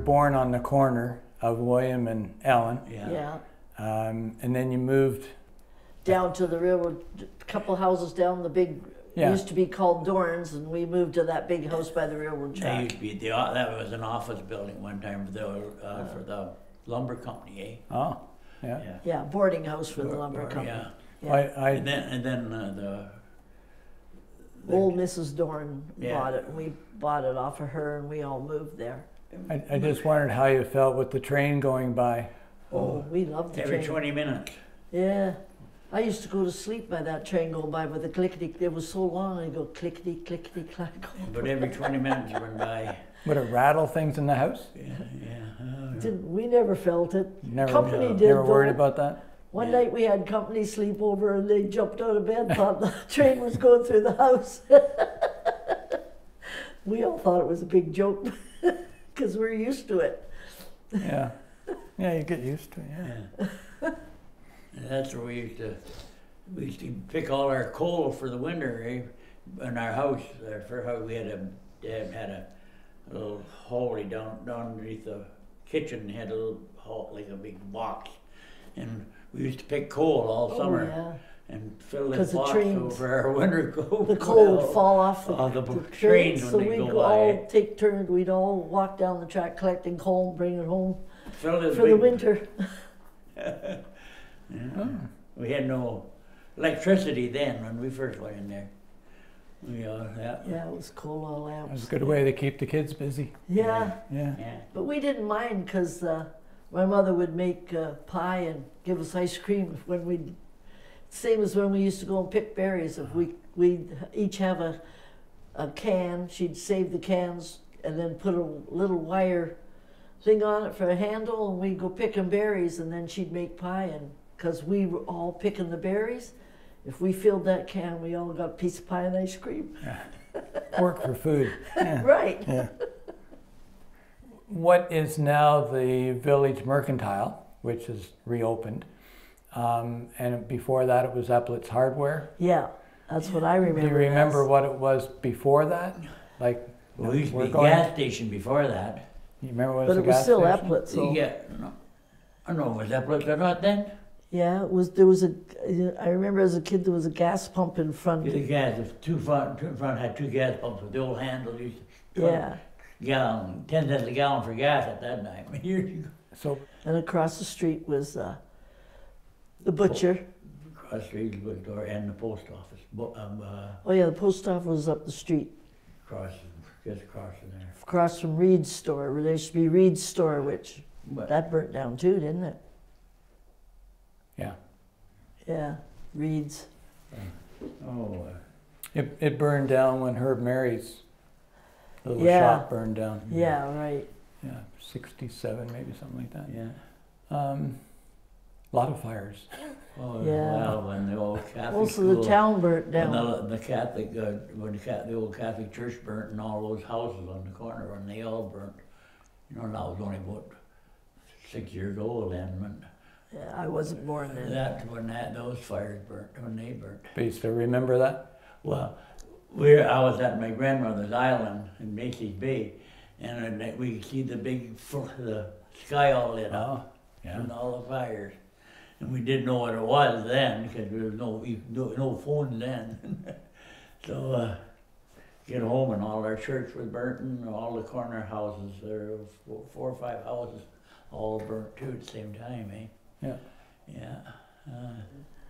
born on the corner of William and Ellen. Yeah. And then you moved Down to the railroad, a couple houses down the big, it used to be called Dorn's, and we moved to that big house by the railroad That track. used to be that was an office building one time for the lumber company, eh? Oh, yeah. Yeah, boarding house for the lumber company. Yeah. Yeah. And then the Old Mrs. Dorn Yeah. bought it, and we bought it off of her, and we all moved there. I just wondered how you felt with the train going by. Oh, we loved the every train. 20 minutes. Yeah. I used to go to sleep by that train going by with the clickety. It was so long, I'd go clickety, clickety, clack. But every 20 minutes you went by. Would it rattle things in the house? Yeah. Oh, yeah. We never felt it. Never, Company did, never worried though. about that? One night we had company sleepover, and they jumped out of bed, thought the train was going through the house. We all thought it was a big joke because we're used to it. Yeah. Yeah, you get used to it, yeah. And that's where we used to pick all our coal for the winter, eh? In our house, our first house, Dad had a little hole down underneath the kitchen, had a little hole, like a big box. And we used to pick coal all summer. Yeah. And fill 'Cause this the box trains- over our winter coal. The coal would fall off the trains trains, when so they we'd go by. all take turns. We'd all walk down the track collecting coal and bring it home Fill this for the big- winter. Yeah. Oh. We had no electricity then when we first went in there. Yeah, it was coal oil It was lamps. a good way to keep the kids busy. Yeah, Yeah. Yeah. but we didn't mind because my mother would make pie and give us ice cream when we'd. Same as when we used to go and pick berries. If we'd each have a can, she'd save the cans and then put a little wire thing on it for a handle, and we'd go picking berries, and then she'd make pie. And because we were all picking the berries, if we filled that can, we all got a piece of pie and ice cream. Work for food. Yeah. Right. Yeah. What is now the Village Mercantile, which is reopened, and before that it was Eplett's Hardware. Yeah, that's what I remember. Do you remember what it was before that? Like, Well, we used to we're be a going- gas station before that. You remember what But was it the was gas still station? Eplett's. So. No, I don't know, was that Eplett's or not then? Yeah, it was. There was a. I remember as a kid there was a gas pump in front. The gas, the two front had two gas pumps with the old handle. Used to Yeah, gallon, 10 cents a gallon for gas at that time. Years ago. So and across the street was the butcher. Across the street, Victoria, and the post office. Oh yeah, the post office was up the street, Just across from there. across from Reed's store. There used to be Reed's store, which But that burnt down too, didn't it? yeah, Yeah, Reed's. it burned down when Herb Mary's little Yeah. shop burned down. Yeah, right. Yeah, 67 maybe, something like that. yeah. A lot of fires. Oh, Yeah. well, when the old Catholic Most of the school- town burnt when down. the Catholic, the old Catholic church burnt and all those houses on the corner, and they all burnt. You know, and I was only about 6 years old then, but Yeah, I wasn't born then. those fires burnt, when they burnt. But you still remember that? Well, I was at my grandmother's island in Macy's Bay, and we could see the sky all lit up Oh, yeah. and all the fires. And we didn't know what it was then because there was no phone then. So get home and all our church was burnt and all the corner houses, there were 4 or 5 houses all burnt too at the same time, eh? Yeah. Yeah.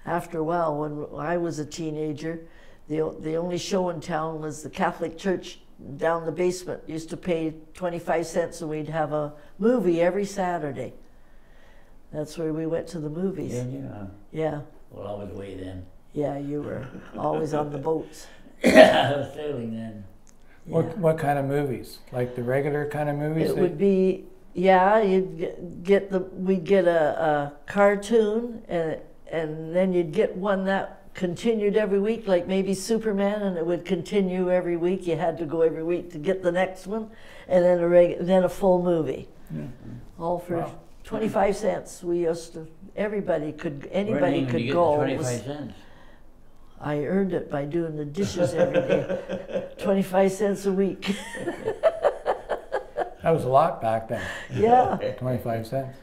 After a while, when I was a teenager, the only show in town was the Catholic church down the basement. Used to pay 25 cents and we'd have a movie every Saturday. That's where we went to the movies. Yeah. Yeah, Well, I was away then. yeah, you were always on the boats. I was sailing then. Yeah. What kind of movies? Like the regular kind of movies? It would be, yeah, you'd we'd get a cartoon and then you'd get one that continued every week, like maybe Superman, and it would continue every week. You had to go every week to get the next one, and then a full movie, all for 25 cents. We used to, anybody could go. 25 cents. I earned it by doing the dishes every day. 25 cents a week. That was a lot back then, Yeah. 25 cents.